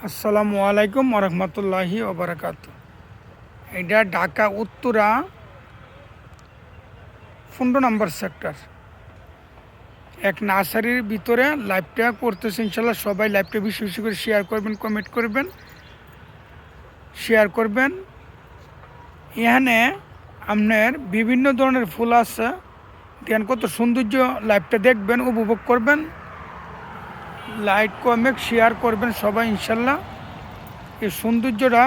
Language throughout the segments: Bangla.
আসসালামু আলাইকুম ওরহমতুল্লাহি ওবরাকাতু। এটা ঢাকা উত্তরা 15 নম্বর সেক্টর এক নার্সারির ভিতরে লাইভটা করতেছে। ইনশাল্লাহ সবাই লাইভটা বেশি বেশি করে শেয়ার করবেন, কমেন্ট করবেন, শেয়ার করবেন। এখানে আপনার বিভিন্ন ধরনের ফুল আছে, দেন কত সৌন্দর্য। লাইভটা দেখবেন, উপভোগ করবেন, লাইক কমেন্ট শেয়ার করবেন সবাই। ইনশাল্লাহ এই সৌন্দর্যটা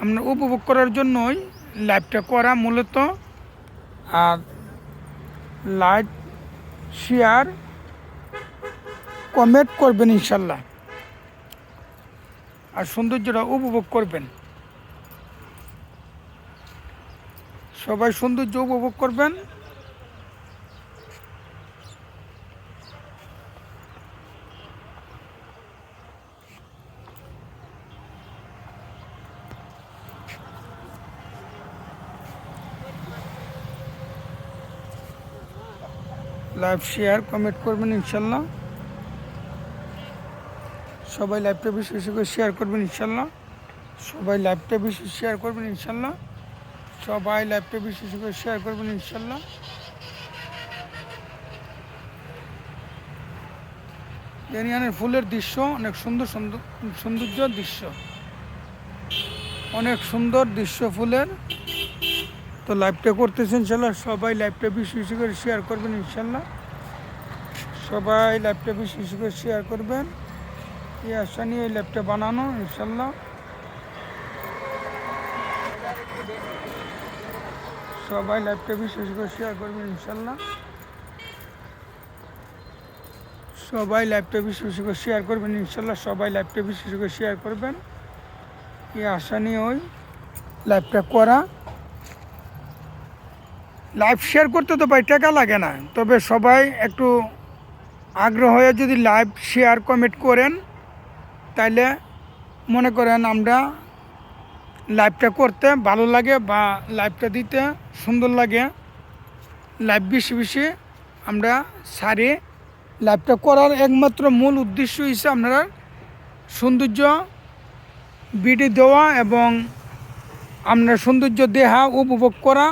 আপনার উপভোগ করার জন্যই লাইভটা করা মূলত। আর লাইক শেয়ার কমেন্ট করবেন ইনশাল্লাহ, আর সৌন্দর্যটা উপভোগ করবেন। সবাই সৌন্দর্য উপভোগ করবেন। লাইভ শেয়ার কমেন্ট করবেন ইনশাল্লাহ। সবাই লাইভটা বেশি বেশি করে শেয়ার করবেন ইনশাল্লাহ। সবাই লাইভটা বেশি শেয়ার করবেন ইনশাল্লাহ। সবাই লাইভটা বেশি বেশি করে শেয়ার করবেন ইনশাল্লাহ। এরিয়ানের ফুলের দৃশ্য অনেক সুন্দর সুন্দর সৌন্দর্য দৃশ্য, অনেক সুন্দর দৃশ্য ফুলের। তো লাইভটা করতেছেন ইনশাল্লাহ। সবাই লাইভটা বেশি বেশি করে শেয়ার করবেন ইনশাল্লাহ। সবাই লাইভটা বেশি বেশি করে শেয়ার করবেন। এই আশা নিয়ে এই লাইভটা বানানো ইনশাল্লাহ। সবাই লাইভটা বেশি বেশি করে শেয়ার করবেন ইনশাল্লাহ। সবাই লাইভটা বেশি বেশি করে শেয়ার করবেন ইনশাল্লাহ। সবাই লাইভটা বেশি বেশি করে শেয়ার করবেন, এই আশা নিয়ে ওই লাইভটা করা। লাইভ শেয়ার করতে তো ভাই টাকা লাগে না, তবে সবাই একটু আগ্রহ হয়ে যদি লাইভ শেয়ার কমেন্ট করেন, তাইলে মনে করেন আমরা লাইভটা করতে ভালো লাগে বা লাইভটা দিতে সুন্দর লাগে। লাইভ বেশি বেশি আমরা সারি। লাইভটা করার একমাত্র মূল উদ্দেশ্য হিসেবে আপনারা সৌন্দর্য ভিডিও দেওয়া এবং আপনার সৌন্দর্য দেহা উপভোগ করা,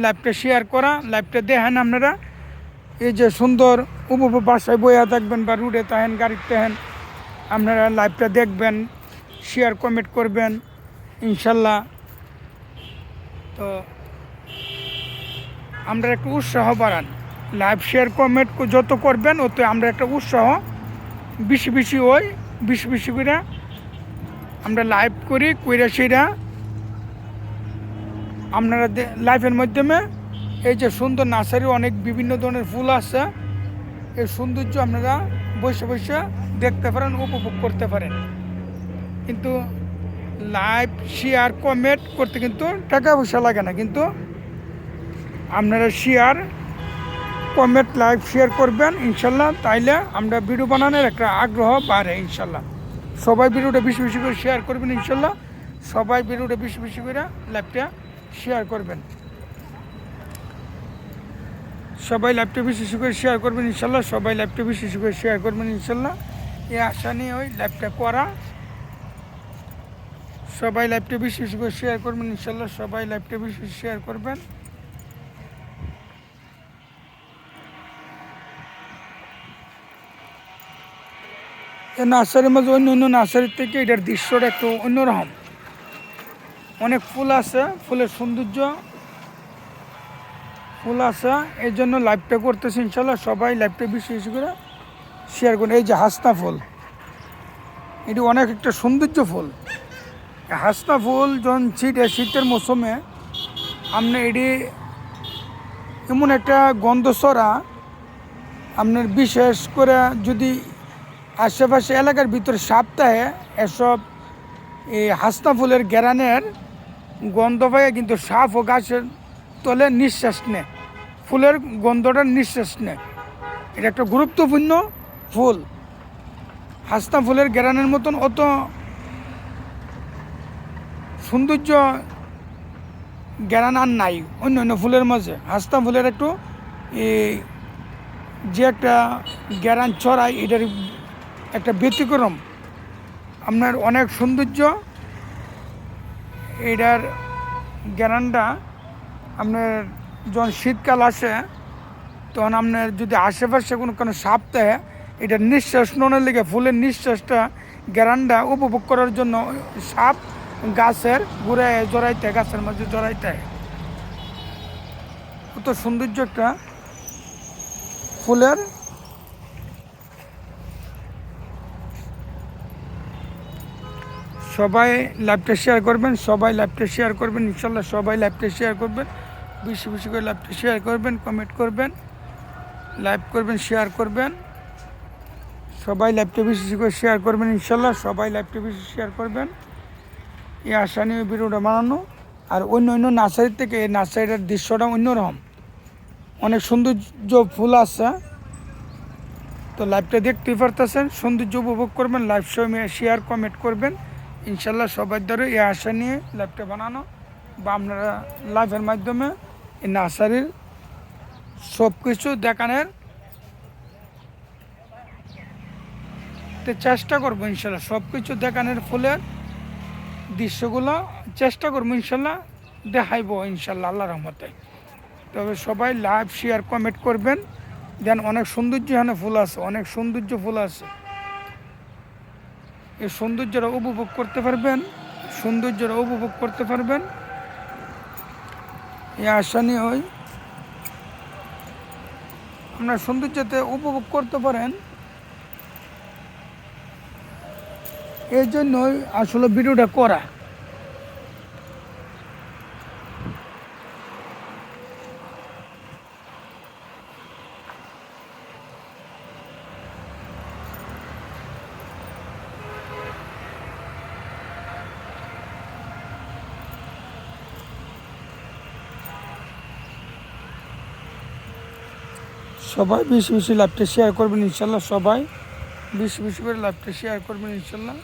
লাইভটা শেয়ার করা। লাইভটা দেখেন আপনারা, এই যে সুন্দর উপভোগ, বাসায় বইয়া থাকবেন বা রুটে থাকেন, গাড়িতে থাকেন, আপনারা লাইভটা দেখবেন, শেয়ার কমেন্ট করবেন ইনশাল্লাহ। তো আমরা একটু উৎসাহ বাড়ান। লাইভ শেয়ার কমেন্ট যত করবেন অত আমরা একটা উৎসাহ বেশি বেশি বেশি বেশি করে আমরা লাইভ করি, কইরা সেটা আপনারা লাইভের মাধ্যমে এই যে সুন্দর নার্সারি অনেক বিভিন্ন ধরনের ফুল আছে, এই সৌন্দর্য আপনারা বসে বসে দেখতে পারেন, উপভোগ করতে পারেন। কিন্তু লাইভ শেয়ার কমেন্ট করতে কিন্তু টাকা পয়সা লাগে না, কিন্তু আপনারা শেয়ার কমেন্ট লাইভ শেয়ার করবেন ইনশাল্লাহ। তাইলে আমরা ভিডিও বানানোর একটা আগ্রহ বাড়ে ইনশাল্লাহ। সবাই ভিডিওটা বেশি বেশি করে শেয়ার করবেন ইনশাল্লাহ। সবাই ভিডিওটা বেশি বেশি করে লাইভটা শেয়ার করবেন। সবাই লাইভটা বেশি বেশি করে শেয়ার করবেন ইনশাল্লাহ। সবাই লাইভটা বেশি বেশি করে শেয়ার করবেন ইনশাল্লাহ, এই আশা নিয়ে ওই লাইভটা করা। সবাই লাইভটা বেশি বেশি করে শেয়ার করবেন ইনশাল্লাহ। সবাই লাইভটা বেশি বেশি শেয়ার করবেন। এই নার্সারির মধ্যে অন্য অন্য নার্সারির থেকে এটার দৃশ্যটা একটু অন্যরকম। অনেক ফুল আছে, ফুলের সৌন্দর্য ফুল আছে, এই জন্য লাইভটা করতেছি ইনশাল্লাহ। সবাই লাইভটা বেশি বেশি করে শেয়ার করুন। এই যে হাসনা ফুল, এটি অনেক একটা সৌন্দর্য ফুল। হাসনা ফুল যখন শীতের মৌসুমে আপনি এটি এমন একটা গন্ধ ছড়া, আপনার বিশেষ করে যদি আশেপাশে এলাকার ভিতরে সপ্তাহে এসব এই হাসনা ফুলের ঘেরানের গন্ধ পায়, কিন্তু সাপ ও গাছের তলে নিঃশ্বাস নেয়, ফুলের গন্ধটা নিঃশ্বাস নেয়। এটা একটা গুরুত্বপূর্ণ ফুল। হাসনা ফুলের ঘেরানের মতন অত সৌন্দর্য ঘেরান আর নাই অন্য অন্য ফুলের মাঝে। হাসনা ফুলের একটু যে একটা ঘেরান ছড়ায়, এটার একটা ব্যতিক্রম। আপনার অনেক সৌন্দর্য। এটার গ্যারান্টা আপনার যখন শীতকাল আসে তখন আপনার যদি আশেপাশে কোনো সাপ দেয়, এটার নিঃশ্বাস নেওয়ার লেগে ফুলের নিঃশ্বাসটা গ্যারান্টা উপভোগ করার জন্য সাপ গাছের ঘুরে জড়াইতে, গাছের মাঝে জড়াইতে। কত সৌন্দর্য একটা ফুলের। সবাই লাইভটা শেয়ার করবেন, সবাই লাইভটা শেয়ার করবেন ইনশাল্লাহ। সবাই লাইভটা শেয়ার করবেন, বেশি বেশি করে লাইভটা শেয়ার করবেন, কমেন্ট করবেন, লাইভ করবেন, শেয়ার করবেন। সবাই লাইভটা বেশি বেশি করে শেয়ার করবেন ইনশাল্লাহ। সবাই লাইভটা বেশি শেয়ার করবেন, এই আশা নিয়ে ভিডিওটা বানানো। আর অন্য নার্সারির থেকে এই নার্সারিটার দৃশ্যটা অন্যরকম, অনেক সৌন্দর্য ফুল আছে। তো লাইভটা দেখতেই পারতেছেন, সৌন্দর্য উপভোগ করবেন, লাইভ শেয়ার কমেন্ট করবেন ইনশাল্লাহ। সবার দ্বারা এই আশা নিয়ে লাইভটা বানানো, বা আপনারা লাইভের মাধ্যমে এই নার্সারির সব কিছু দেখানোর চেষ্টা করবো ইনশাল্লাহ। সব কিছু দেখানোর ফুলের দৃশ্যগুলো চেষ্টা করবো ইনশাল্লাহ, দেখাইব ইনশাল্লাহ আল্লাহর রহমতে। তবে সবাই লাইভ শেয়ার কমেন্ট করবেন। দেন অনেক সৌন্দর্য এখানে ফুল আছে, অনেক সৌন্দর্য ফুল আছে। এই সৌন্দর্যটা উপভোগ করতে পারবেন, সৌন্দর্যটা উপভোগ করতে পারবেন, এই আশা নিয়ে ওই আপনার সৌন্দর্যতে উপভোগ করতে পারেন। এই জন্যই আসলে ভিডিওটা করা। সবাই বেশি বেশি লাইভটা শেয়ার করবেন ইনশাল্লাহ। সবাই বেশি বেশি করে লাইভটা শেয়ার করবেন ইনশাল্লাহ।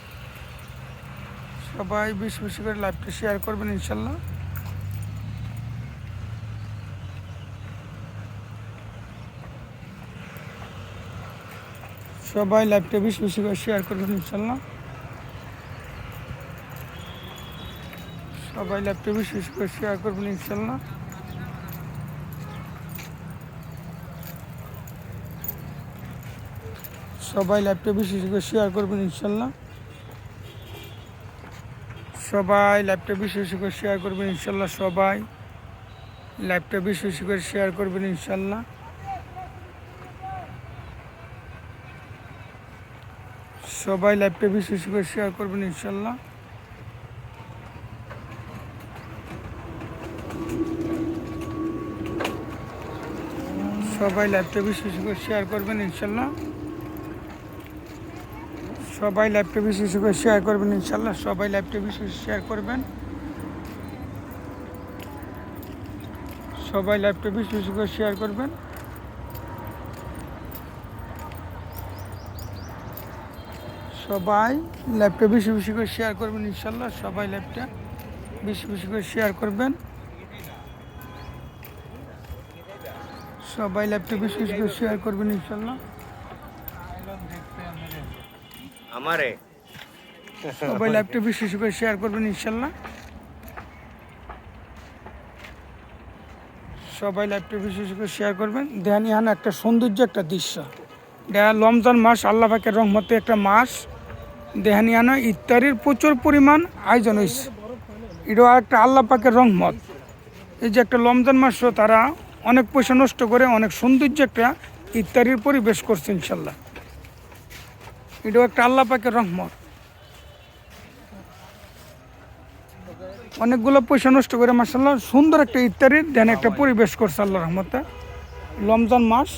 সবাই বেশি বেশি করে লাইভটা শেয়ার করবেন ইনশাল্লাহ। সবাই লাইভটা বেশি বেশি করে শেয়ার করবেন ইনশাল্লাহ। সবাই লাইভটা বেশি বেশি করে শেয়ার করবেন ইনশাল্লাহ। সবাই লাইভটা বেশি বেশি করে শেয়ার করবেন ইনশাল্লাহ। সবাই লাইভটা বেশি বেশি করে শেয়ার করবেন ইনশাল্লাহ। সবাই লাইভটা বেশি বেশি করে শেয়ার করবেন ইনশাল্লাহ। সবাই লাইভটা বেশি বেশি করে শেয়ার করবেন ইনশাল্লাহ। সবাই লাইভটা বেশি বেশি করে শেয়ার করবেন ইনশাল্লাহ। সবাই লাইভটা বেশি বেশি করে শেয়ার করবেন ইনশাল্লাহ। সবাই লাইভটা বেশি বেশি শেয়ার করবেন। সবাই লাইভটা বেশি বেশি করে শেয়ার করবেন। সবাই লাইভটা বেশি বেশি করে শেয়ার করবেন ইনশাল্লাহ। সবাই লাইভটা বেশি বেশি করে শেয়ার করবেন। সবাই লাইভটা বেশি বেশি করে শেয়ার করবেন ইনশাল্লাহ। আমারে সবাই লাইভটা বেশি বেশি করে শেয়ার করবেন ইনশাল্লাহ। সবাই লাইভটা বেশি বেশি করে শেয়ার করবেন। দেখেন এখানে একটা সৌন্দর্য একটা দৃশ্য, দেখা রমজান মাস আল্লাহ পাকের রহমতে একটা মাস। দেখেন এখানে ইফতারির প্রচুর পরিমাণ আয়োজন হয়েছে, এটাও একটা আল্লাহ পাকের রহমত। এই যে একটা রমজান মাসও তারা অনেক পয়সা নষ্ট করে অনেক সৌন্দর্য একটা ইফতারির পরিবেশ করছে ইনশাল্লাহ, এটাও একটা আল্লাহ পাকের রহমত। অনেকগুলো পয়সা নষ্ট করে মাসাল্লাহ সুন্দর একটা ইফতারির দেন একটা পরিবেশ করছে আল্লাহ রহমতে। রমজান মাস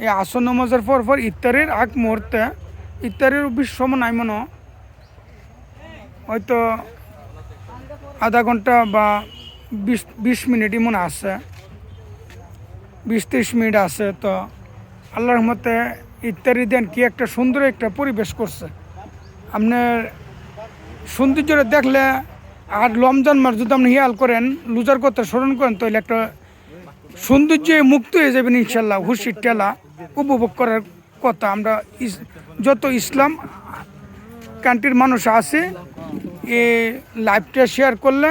এই আসর নামাজের পর ইফতারির আগ মুহূর্তে, ইফতারির বেশি সময় নাই মনে, হয়তো আধা ঘন্টা বা 20 মিনিটই মনে আছে, 20-30 মিনিট আছে। তো আল্লাহর রহমতে ইফতারি দেন কি একটা সুন্দর একটা পরিবেশ করছে। আপনার সৌন্দর্যটা দেখলে আর রমজান মাস যদি আপনি হিয়াল করেন, লুজার কথা স্মরণ করেন, তাহলে একটা সৌন্দর্যে মুক্ত হয়ে যাবেন ইনশাল্লাহ। হুশির টেলা উপভোগ করার কথা। আমরা যত ইসলাম কান্ট্রির মানুষ আছে এই লাইভটা শেয়ার করলে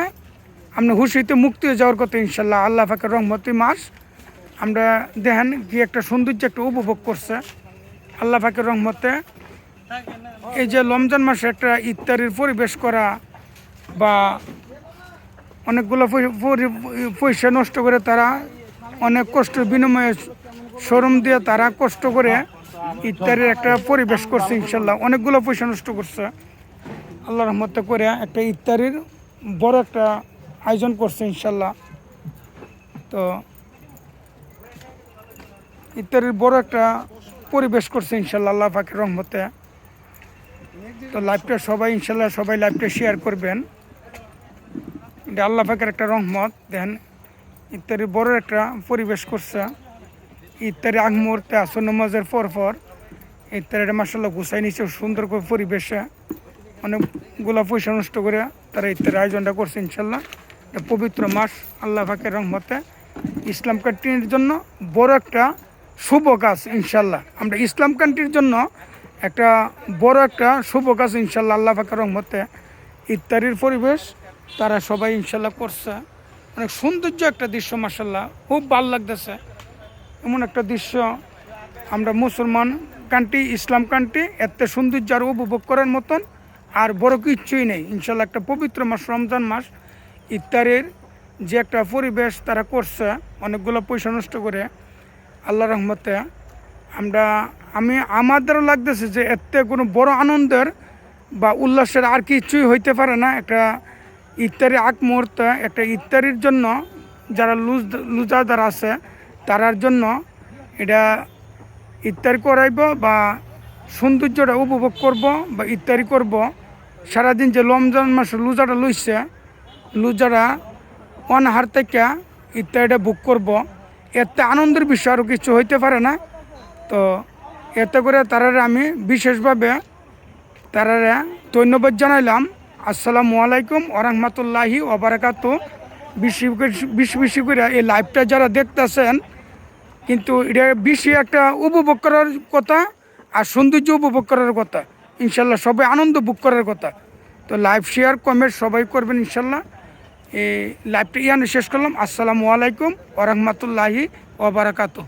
আপনি হুশিতে মুক্তি হয়ে যাওয়ার কথা ইনশাল্লাহ। আল্লাহ পাকের রহমতি মাস আমরা দেখেন কি একটা সৌন্দর্য একটা উপভোগ করছে আল্লাহ পাকের রহমতে। এই যে রমজান মাসে একটা ইফতারির পরিবেশ করা বা অনেকগুলো পয়সা নষ্ট করে তারা অনেক কষ্টের বিনিময়ে শোরুম দিয়ে তারা কষ্ট করে ইফতারির একটা পরিবেশ করছে ইনশাল্লাহ। অনেকগুলো পয়সা নষ্ট করছে আল্লাহ রহমতে করে একটা ইফতারির বড় একটা আয়োজন করছে ইনশাল্লাহ। তো ইফতারির বড় একটা পরিবেশ করছে ইনশাল্লাহ আল্লাহ পাকের রহমতে। তো লাইভটা সবাই ইনশাল্লাহ সবাই লাইভটা শেয়ার করবেন। এটা আল্লাহ পাকের একটা রহমত। দেখেন ইফতারির বড় একটা পরিবেশ করছে। ইফতারি আগ মুহূর্তে আসর নামাজের পর ইফতারিটা মাসাল্লাহ গুছাই নিচ্ছে সুন্দর করে পরিবেশে। অনেকগুলা পয়সা নষ্ট করে তারা ইফতারের আয়োজনটা করছে ইনশাল্লাহ। এটা পবিত্র মাস আল্লাহ পাকের রহমতে ইসলাম কান্ট্রির জন্য বড় একটা শুভ কাজ ইনশাল্লাহ। আমরা ইসলাম কান্ট্রির জন্য একটা বড় একটা শুভ কাজ ইনশাল্লাহ আল্লাহ পাকের রহমতে ইফতারির পরিবেশ তারা সবাই ইনশাল্লাহ করছে। অনেক সৌন্দর্য একটা দৃশ্য মাসাল্লাহ, খুব ভালো লাগতেছে। এমন একটা দৃশ্য আমরা মুসলমান কান্ট্রি ইসলাম কান্ট্রি এত সৌন্দর্য আর উপভোগ করার মতন আর বড় কিচ্ছুই নেই ইনশাল্লাহ। একটা পবিত্র মাস রমজান মাস ইফতারের যে একটা পরিবেশ তারা করছে অনেকগুলো পয়সা নষ্ট করে আল্লাহ রহমতে। আমাদেরও লাগতেছে যে এতে কোনো বড় আনন্দের বা উল্লাসের আর কিছুই হইতে পারে না। একটা ইফতারি আগ মুহূর্তে একটা ইফতারির জন্য যারা লুজাদার আছে তারার জন্য এটা ইফতারি করাইব বা সৌন্দর্যটা উপভোগ করব বা ইফতারি করব। সারাদিন যে রমজান মাসে লুজাটা লইছে লুজারা অনাহার থেকে ইফতারিটা বুক করব। এতে আনন্দের বিষয় আরও কিছু হইতে পারে না। তো এতে করে তারারে আমি বিশেষভাবে তারারে ধন্যবাদ জানাইলাম। আসসালামু আলাইকুম ওরহমতুল্লাহি ওবারাকাতু। বেশি করে এই লাইভটা যারা দেখতেছেন কিন্তু এটা বেশি একটা উপভোগ করার কথা আর সৌন্দর্য উপভোগ করার কথা ইনশাল্লাহ। সবাই আনন্দ ভোগ করার কথা। তো লাইভ শেয়ার কমেন্ট সবাই করবেন ইনশাল্লাহ। এই লাইভটা ইয়ানে শেষ করলাম। আসসালামু আলাইকুম ওরহমতুল্লাহি ওবারাকাতু।